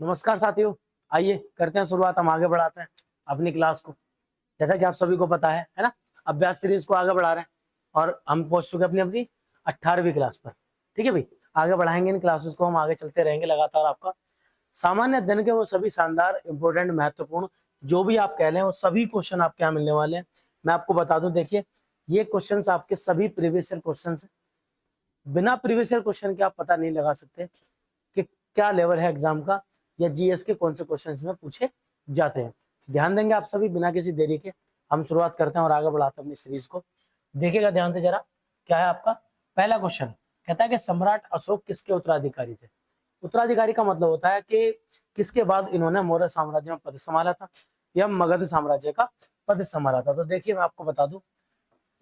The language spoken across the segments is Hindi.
नमस्कार साथियों, आइए करते हैं शुरुआत। हम आगे बढ़ाते हैं अपनी क्लास को। जैसा कि आप सभी को पता है ना, अभ्यास सीरीज को आगे बढ़ा रहे हैं और हम पहुंच चुके हैं अपनी अपनी 18वीं क्लास पर। ठीक है भाई, आगे बढ़ाएंगे इन क्लासेस को, हम आगे चलते रहेंगे लगातार। आपका सामान्य अध्ययन के वो सभी शानदार, इंपॉर्टेंट, महत्वपूर्ण जो भी आप कह रहे हैं वो सभी क्वेश्चन आपके यहाँ मिलने वाले हैं। मैं आपको बता दूं, देखिए ये क्वेश्चन आपके सभी प्रीवियस ईयर क्वेश्चन है। बिना प्रीवियस ईयर क्वेश्चन के आप पता नहीं लगा सकते कि क्या लेवल है एग्जाम का या जीएस के कौन से क्वेश्चन इसमें पूछे जाते हैं। ध्यान देंगे आप सभी, बिना किसी देरी के हम शुरुआत करते हैं और आगे बढ़ाते हैं अपनी सीरीज को। देखिएगा ध्यान से जरा, क्या है आपका पहला क्वेश्चन। कहता है कि सम्राट अशोक किसके उत्तराधिकारी थे। उत्तराधिकारी का मतलब होता है कि किसके बाद इन्होंने मौर्य साम्राज्य में पद संभाला था या मगध साम्राज्य का पद संभाला था। तो देखिए मैं आपको बता दूं,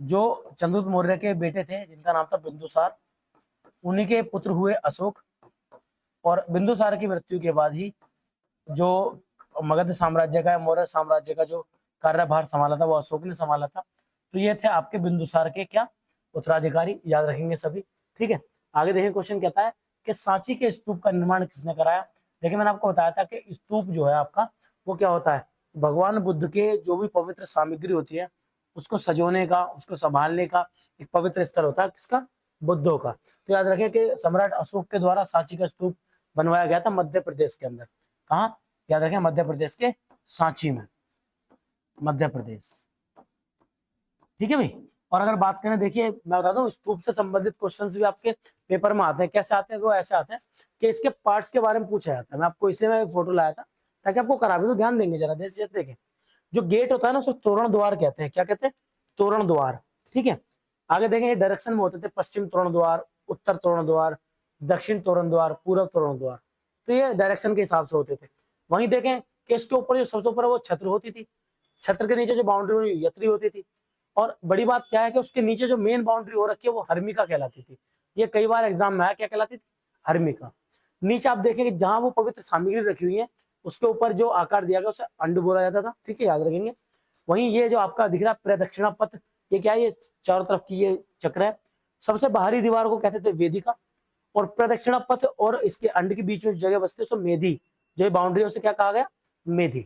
जो चंद्रगुप्त मौर्य के बेटे थे जिनका नाम था बिंदुसार, उन्हीं के पुत्र हुए अशोक। और बिंदुसार की मृत्यु के बाद ही जो मगध साम्राज्य का, मौर्य साम्राज्य का जो कार्यभार संभाला था वो अशोक ने संभाला था। तो ये थे आपके बिंदुसार के क्या उत्तराधिकारी, याद रखेंगे सभी। ठीक है, आगे देखिए क्वेश्चन कहता है कि सांची के स्तूप का निर्माण किसने कराया। देखिए मैंने आपको बताया था कि स्तूप जो है आपका वो क्या होता है, भगवान बुद्ध के जो भी पवित्र सामग्री होती है उसको सजोने का, उसको संभालने का एक पवित्र स्थल होता है किसका, बुद्धों का। तो याद रखें कि सम्राट अशोक के द्वारा सांची का स्तूप बनवाया गया था मध्य प्रदेश के अंदर। कहाँ, याद रखें मध्य प्रदेश के सांची में, मध्य प्रदेश। ठीक है भाई। और अगर बात करें, देखिए मैं बता दूं, स्तूप से संबंधित क्वेश्चंस भी आपके पेपर में आते हैं। कैसे आते हैं, वो ऐसे आते हैं कि इसके पार्ट्स के बारे में पूछा जाता है। मैं आपको इसलिए मैं फोटो लाया था ताकि आपको करा भी, तो ध्यान देंगे जरा, देखें जो गेट होता है ना उसको तोरण द्वार कहते हैं। क्या कहते हैं, तोरण द्वार। ठीक है, आगे देखें डायरेक्शन में होते थे, पश्चिम तोरण द्वार, उत्तर तोरण द्वार, दक्षिण तोरण द्वार, पूर्व तोरण द्वार। तो ये डायरेक्शन के हिसाब से होते थे। वहीं देखें कि इसके ऊपर जो सबसे ऊपर वो छत्र होती थी, छत्र के नीचे जो बाउंड्री यत्री होती थी। और बड़ी बात क्या है कि उसके नीचे जो मेन बाउंड्री हो रखी है वो हर्मिका कहलाती थी। ये कई बार एग्जाम में आया, क्या कहलाती थी, हर्मिका। नीचे आप देखेंगे जहां वो पवित्र सामग्री रखी हुई है उसके ऊपर जो आकार दिया गया उसे अंड बोला जाता था। ठीक है, याद रखेंगे। वहीं ये जो आपका दिख रहा है प्रदक्षिणा पथ, ये क्या है, ये चारों तरफ की ये चक्र है। सबसे बाहरी दीवार को कहते थे वेदिका, और प्रदक्षिणा पथ और इसके अंड के बीच में जगह बसती है उसको मेधी, जो बाउंड्री उसे क्या कहा गया, मेधी।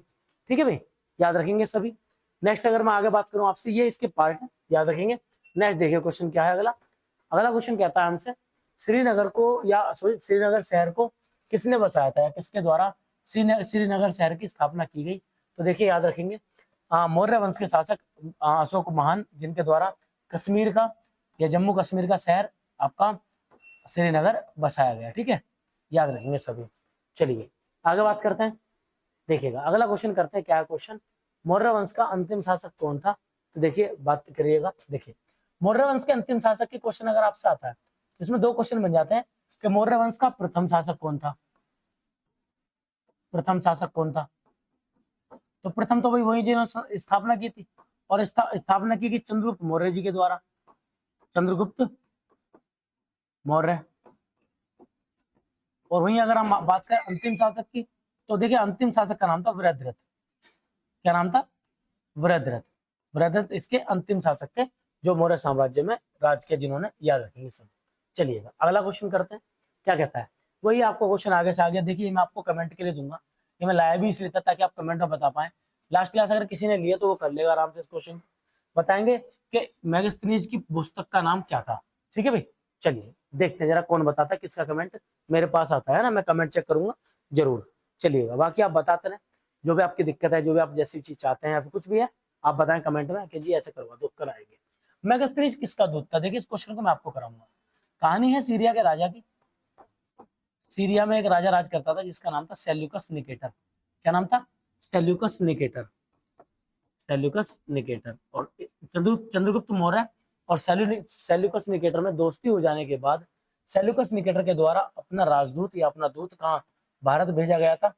ठीक है भाई, याद रखेंगे सभी। नेक्स्ट अगर मैं आगे बात करूं आपसे, ये इसके पार्ट है, याद रखेंगे। नेक्स्ट देखिए क्वेश्चन क्या है अगला। अगला क्वेश्चन कहता है हमसे, श्रीनगर को या सॉरी श्रीनगर शहर को किसने बसाया था या किसके द्वारा श्रीनगर शहर की स्थापना की गई। तो देखिए याद रखेंगे, मौर्य वंश के शासक अशोक महान, जिनके द्वारा कश्मीर का या जम्मू कश्मीर का शहर आपका श्रीनगर बसाया गया। ठीक है, याद रखेंगे सभी। चलिए आगे बात करते हैं। देखिएगा अगला क्वेश्चन करते हैं, क्या है क्वेश्चन, मौर्य वंश का अंतिम शासक कौन था। तो देखिए बात करिएगा, देखिए मौर्य वंश के अंतिम शासक के क्वेश्चन अगर आपसे आता है इसमें दो क्वेश्चन बन जाते हैं कि मौर्य वंश का प्रथम शासक कौन था। प्रथम शासक कौन था, तो प्रथम तो वही जिन्होंने स्थापना की थी, और स्थापना की चंद्रगुप्त मौर्य जी के द्वारा, चंद्रगुप्त मौर्य। और वहीं अगर हम बात करें अंतिम शासक की, तो देखिए अंतिम शासक का नाम था वृद्धरथ। क्या नाम था, वृद्धरथ। वृद्धरथ इसके अंतिम शासक थे जो मौर्य साम्राज्य में राज किया, जिन्होंने, याद रखेंगे सब। चलिएगा अगला क्वेश्चन करते हैं, क्या कहता है। वही आपको क्वेश्चन आगे से आगे, देखिए मैं आपको कमेंट के लिए दूंगा, ये मैं लाया भी इसलिए था ताकि आप कमेंट में बता पाए। लास्ट क्लास अगर किसी ने लिया तो वो कर लेगा आराम से। इस क्वेश्चन बताएंगे कि मेगास्थनीज की पुस्तक का नाम क्या था। ठीक है भाई, चलिए देखते हैं जरा कौन बताता है, किसका कमेंट मेरे पास आता है ना, मैं कमेंट चेक करूंगा जरूर। चलिएगा बाकी आप बताते रहे, जो भी आपकी दिक्कत है, जो भी आप जैसी चीज चाहते हैं या फिर कुछ भी है आप बताएं कमेंट में कि जी ऐसे करवा दो, कराएंगे। मेगास्थनीज किसका दूत था, देखिए इस क्वेश्चन को मैं आपको कराऊंगा। कहानी है सीरिया के राजा की। सीरिया में एक राजा राज करता था जिसका नाम था सेल्यूकस निकेटर। क्या नाम था, सेल्यूकस निकेटर। सेल्यूकस निकेटर और चंद्रगुप्त मौर्य और सेल्यूकस निकेटर में दोस्ती हो जाने के बाद सेल्यूकस निकेटर के द्वारा अपना राजदूत या अपना दूत कहाँ, भारत भेजा गया था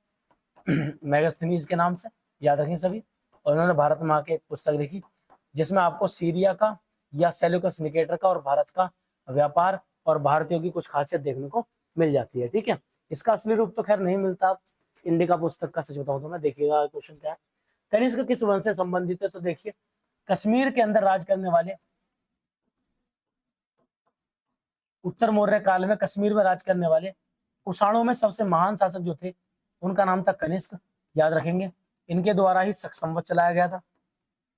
मेगास्थनीज के नाम से, याद रखें सभी। और उन्होंने भारत में आके एक पुस्तक लिखी जिसमें आपको सीरिया का या सेल्यूकस निकेटर का और भारत का व्यापार और भारतीयों की कुछ खासियत देखने को मिल जाती है। ठीक है, इसका असली रूप तो खैर नहीं मिलता इंडिका पुस्तक का, सच बताऊं तो मैं। देखिएगा क्वेश्चन क्या है, कनिष्क किस वंश से संबंधित है। तो देखिए कश्मीर के अंदर राज करने वाले, उत्तर मौर्य काल में कश्मीर में राज करने वाले कुषाणों में सबसे महान शासक जो थे उनका नाम था कनिष्क, याद रखेंगे। इनके द्वारा ही शक संवत चलाया गया था,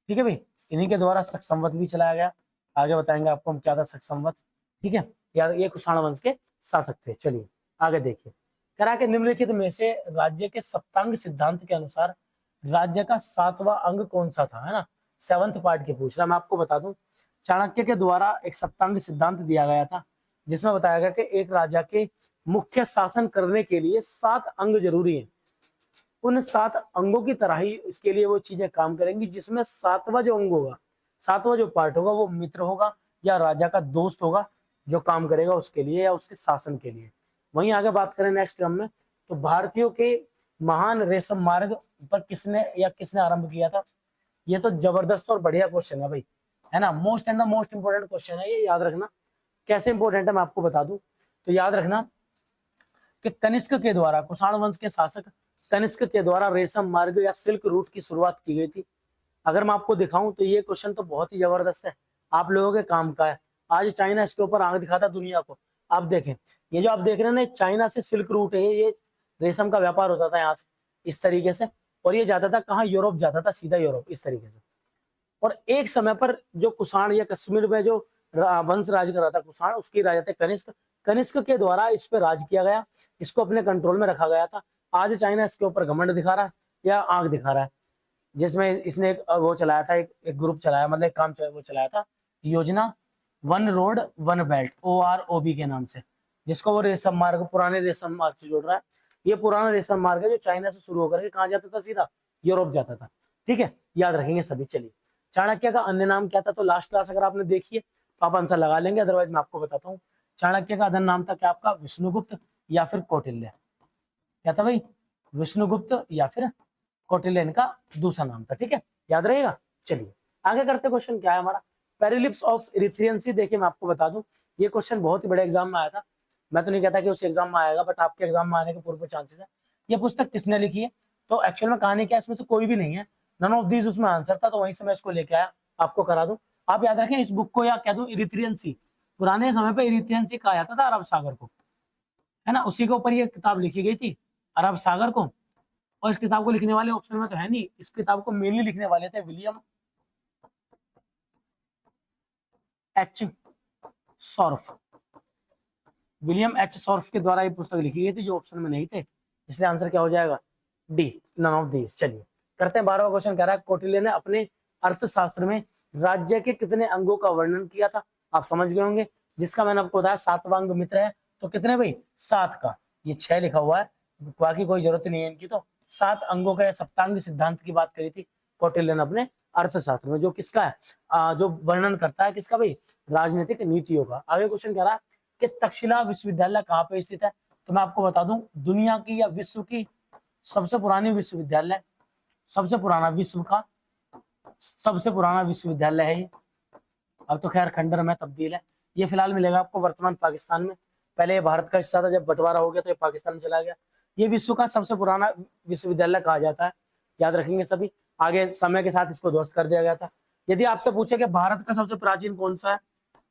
ठीक है भाई, इन्हीं के द्वारा शक संवत भी चलाया गया। आगे बताएंगे आपको हम क्या था शक संवत, ठीक है। याद, ये कुषाण वंश के शासक थे। चलिए आगे देखिए, करा के निम्नलिखित में से राज्य के सप्तांग सिद्धांत के अनुसार राज्य का 7वां अंग कौन सा था, है ना, 7th पार्ट के पूछ रहा। मैं आपको बता दूं, चाणक्य के द्वारा एक सप्तांग सिद्धांत दिया गया था, जिसमें बताया गया कि एक राजा के मुख्य शासन करने के लिए 7 अंग जरूरी है। उन 7 अंगों की तरह ही इसके लिए वो चीजें काम करेंगी, जिसमें 7वां जो अंग होगा, 7वां जो पार्ट होगा वो मित्र होगा या राजा का दोस्त होगा, जो काम करेगा उसके लिए या उसके शासन के लिए। वहीं आगे बात करें नेक्स्ट क्रम में, तो भारतीयों के महान रेशम मार्ग पर किसने आरंभ किया था। ये तो जबरदस्त और बढ़िया क्वेश्चन है भाई, है ना, most and the most important question है ये, याद रखना। कैसे इंपोर्टेंट है मैं आपको बता दूं, तो याद रखना कि कनिष्क के द्वारा, कुषाण वंश के शासक कनिष्क के द्वारा रेशम मार्ग या सिल्क रूट की शुरुआत की गई थी। अगर मैं आपको दिखाऊं तो ये क्वेश्चन तो बहुत ही जबरदस्त है, आप लोगों के काम का है। आज चाइना इसके ऊपर आंख दिखाता दुनिया को। आप देखें, ये जो आप देख रहे हैं ना, चाइना से सिल्क रूट है, ये रेशम का व्यापार होता था यहाँ से इस तरीके से, और ये जाता था कहाँ, यूरोप जाता था, सीधा यूरोप इस तरीके से। और एक समय पर जो कुषाण या कश्मीर में जो वंश राज कर रहा था कुषाण, उसकी राजा थे कनिष्क। कनिष्क के द्वारा इस पे राज किया गया, इसको अपने कंट्रोल में रखा गया था। आज चाइना इसके ऊपर घमंड दिखा रहा है या आंख दिखा रहा है, जिसमें इसने एक वो चलाया था, एक ग्रुप चलाया, मतलब एक काम वो चलाया था, योजना one road one belt, OROB के नाम से, जिसको वो रेशम मार्ग, पुराने रेशम मार्ग से जोड़ रहा है। ये पुराना रेशम मार्ग है जो चाइना से शुरू होकर के कहाँ जाता था, सीधा यूरोप जाता था, ठीक है, याद रखेंगे सभी। चलिए, चाणक्य का अन्य नाम क्या था, तो लास्ट क्लास अगर आपने देखी है तो आप आंसर लगा लेंगे, अदरवाइज मैं आपको बताता हूँ। चाणक्य का अन्य नाम था क्या आपका, विष्णुगुप्त या फिर कौटिल्य। क्या था भाई, विष्णुगुप्त या फिर कौटिल्य इनका दूसरा नाम था, ठीक है, याद रहेगा। चलिए आगे करते, क्वेश्चन क्या है हमारा, पेरिलिप्स ऑफ इरिथ्रियन सी। देखिए मैं आपको बता दूं, ये क्वेश्चन बहुत ही बड़े एग्जाम में आया था। मैं तो नहीं कहता कि उस एग्जाम में आएगा, बट आपके एग्जाम में आने के पूरे चांसेस है। ये पुस्तक किसने लिखी है, तो एक्चुअल में कहानी क्या है, इसमें से कोई भी नहीं है, नन ऑफ दीज उसमें आंसर था, तो वहीं से मैं इसको लेके आया, आपको करा दूं। आप याद रखें इस बुक को, या कह दूं इरिथ्रियन सी, पुराने समय पे इरिथ्रियन सी कहा जाता था अरब सागर को, है ना, उसी के ऊपर ये किताब लिखी गई थी, अरब सागर को। और इस किताब को लिखने वाले ऑप्शन में तो है नहीं, इस किताब को मेनली लिखने वाले थे विलियम एच सॉर्फ। विलियम एच सॉर्फ के द्वारा ये पुस्तक लिखी गई थी, जो ऑप्शन में नहीं थे, इसलिए आंसर क्या हो जाएगा, डी, नन ऑफ दीज। चलिए करते हैं 12वां क्वेश्चन। कह रहा है कौटिल्य ने अपने अर्थशास्त्र में राज्य के कितने अंगों का वर्णन किया था। आप समझ गए होंगे, जिसका मैंने आपको बताया 7वां अंग मित्र है, तो कितने भाई, 7 का, ये 6 लिखा हुआ है, बाकी कोई जरूरत नहीं है इनकी। तो 7 अंगों का सप्तांग सिद्धांत की बात करी थी कौटिल्य ने अपने अर्थशास्त्र में, जो किसका है, जो वर्णन करता है किसका भाई, राजनीतिक नीतियों का। आगे क्वेश्चन कह रहा है कि तक्षशिला विश्वविद्यालय कहाँ पे स्थित है, तो मैं आपको बता दूं, दुनिया की या विश्व की सबसे पुरानी विश्वविद्यालय, सबसे पुराना विश्व का सबसे पुराना विश्वविद्यालय है ये। अब तो खैर खंडर में तब्दील है, ये फिलहाल मिलेगा आपको वर्तमान पाकिस्तान में। पहले ये भारत का हिस्सा था, जब बंटवारा हो गया तो ये पाकिस्तान में चला गया। ये विश्व का सबसे पुराना विश्वविद्यालय कहा जाता है, याद रखेंगे सभी। आगे समय के साथ इसको ध्वस्त कर दिया गया था। यदि आपसे पूछे कि भारत का सबसे प्राचीन कौन सा है,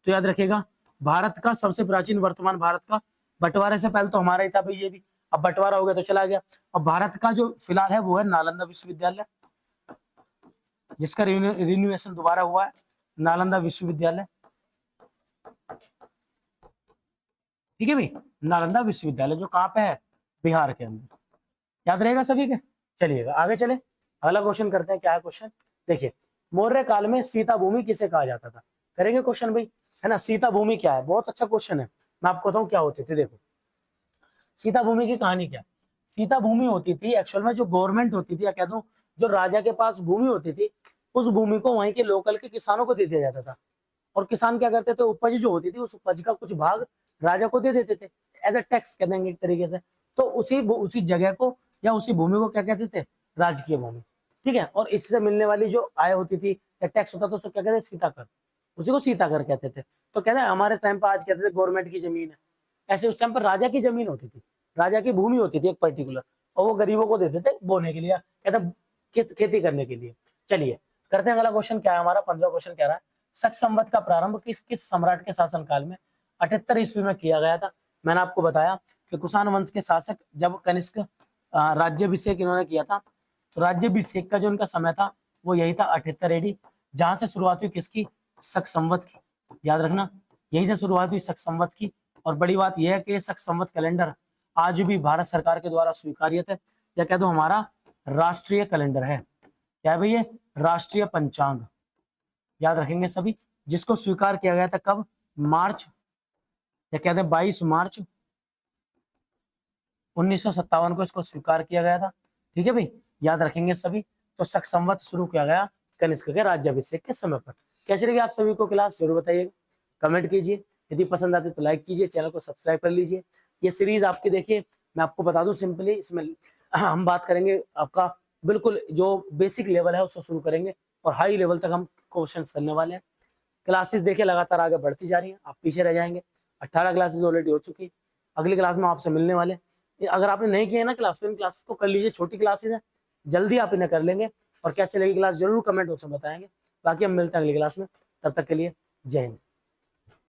तो याद रखिएगा भारत का सबसे प्राचीन, वर्तमान भारत का, बंटवारे से पहले तो हमारा ही था भाई ये भी, अब बंटवारा हो गया तो चला गया। अब भारत का जो फिलहाल है वो है नालंदा विश्वविद्यालय, जिसका रिन्यूएशन दोबारा हुआ है, नालंदा विश्वविद्यालय, ठीक है भाई, नालंदा विश्वविद्यालय जो कहाँ पे है, बिहार के अंदर, याद रहेगा सभी के। चलिएगा आगे चले, अगला क्वेश्चन करते हैं। क्या है क्वेश्चन, देखिए, मौर्य काल में सीता भूमि किसे कहा जाता था, करेंगे क्वेश्चन भाई, है ना। सीता भूमि क्या है, बहुत अच्छा क्वेश्चन है, मैं आपको बताऊं क्या होती थी। देखो सीता भूमि की कहानी क्या, सीता भूमि होती थी एक्चुअल में जो गवर्नमेंट होती थी, या कह दूं जो राजा के पास भूमि होती थी, उस भूमि को वहीं के लोकल के किसानों को दे दिया जाता था। और किसान क्या करते थे, उपज जो होती थी उस उपज का कुछ भाग राजा को दे देते थे, एज अ टैक्स कह देंगे एक तरीके से। तो उसी जगह को या उसी भूमि को क्या कहते थे, राजकीय भूमि, ठीक है। और इससे मिलने वाली जो आय होती थी या टैक्स होता था, उसको क्या कहते थे, सीता कर, उसी को सीता कर कहते थे। तो कहते हैं हमारे टाइम पर आज कहते थे गवर्नमेंट की जमीन है, ऐसे उस टाइम पर राजा की जमीन होती थी, राजा की भूमि होती थी एक पर्टिकुलर, और वो गरीबों को देते थे बोने के लिए, कहते खेती करने के लिए। चलिए करते हैं अगला क्वेश्चन। क्या है हमारा 15वां क्वेश्चन, कह रहा है शक संवत का प्रारंभ किस किस सम्राट के शासनकाल में 78 ईस्वी में किया गया था। मैंने आपको बताया कि कुषाण वंश के शासक जब कनिष्क राज्याभिषेक इन्होंने किया था। तो राज्याभिषेक का जो इनका समय था वो यही था 78 AD, जहां से शुरुआत हुई किसकी, शक संवत की। याद रखना, यहीं से शुरुआत हुई शक संवत की। और बड़ी बात यह है कि शक संवत कैलेंडर आज भी भारत सरकार के द्वारा स्वीकार्य है, या कह दो हमारा राष्ट्रीय कैलेंडर है। क्या है भैया, राष्ट्रीय पंचांग। याद रखेंगे सभी, जिसको स्वीकार किया गया था कब, मार्च, या कहते हैं 22 मार्च 1957 को इसको स्वीकार किया गया था। ठीक है भाई, याद रखेंगे सभी। तो शक संवत शुरू किया गया कनिष्क के राज्याभिषेक के समय पर। कैसे लगी आप सभी को क्लास, जरूर बताइएगा, कमेंट कीजिए। यदि पसंद आती तो लाइक कीजिए, चैनल को सब्सक्राइब कर लीजिए। ये सीरीज आपकी देखिए, मैं आपको बता दूं सिंपली, इसमें हम बात करेंगे आपका बिल्कुल जो बेसिक लेवल है उसको शुरू करेंगे और हाई लेवल तक हम क्वेश्चन करने वाले हैं। क्लासेस देखिए लगातार आगे बढ़ती जा रही है, आप पीछे रह जाएंगे। 18 क्लासेस ऑलरेडी हो चुकी है, अगली क्लास में आपसे मिलने वाले। अगर आपने नहीं किया है ना क्लास, तो इन क्लासेस को कर लीजिए, छोटी क्लासेस है, जल्दी आप इन्हें कर लेंगे। और कैसे लगी क्लास जरूर कमेंट बॉक्स में बताएंगे। बाकी हम मिलते हैं अगली क्लास में, तब तक के लिए जय हिंद।